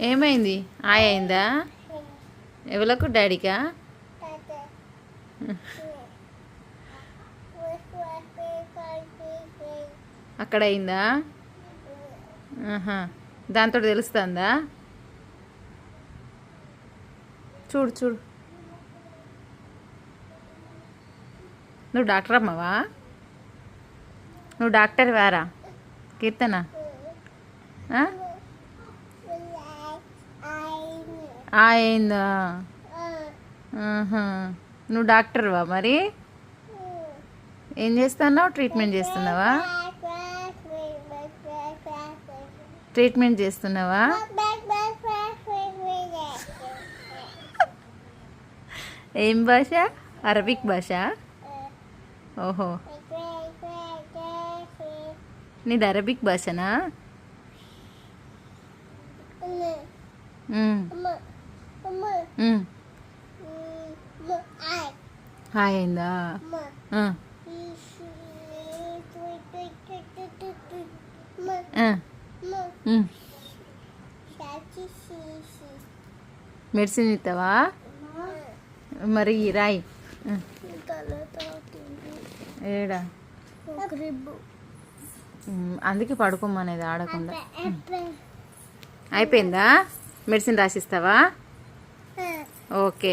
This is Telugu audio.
ఏమైంది? అయిందా? ఎవలకు? డాడీకా? అక్కడ అయిందా? దాంతో తెలుస్తుందా? చూడు చూడు. నువ్వు డాక్టర్ అమ్మవా? నువ్వు డాక్టర్ వారా కీర్తన? అయిందా? నువ్వు డాక్టర్వా? మరి ఏం చేస్తున్నావు? ట్రీట్మెంట్ చేస్తున్నావా? ట్రీట్మెంట్ చేస్తున్నావా? ఏం భాష? అరబిక్ భాష? ఓహో, నీది అరబిక్ భాషనా? అయిందా? మెడిసిన్ ఇస్తావా? మరి రాయి. ఏడా? అందుకే పడుకోమనేది ఆడకుండా. అయిపోయిందా? మెడిసిన్ రాసిస్తావా? ఓకే.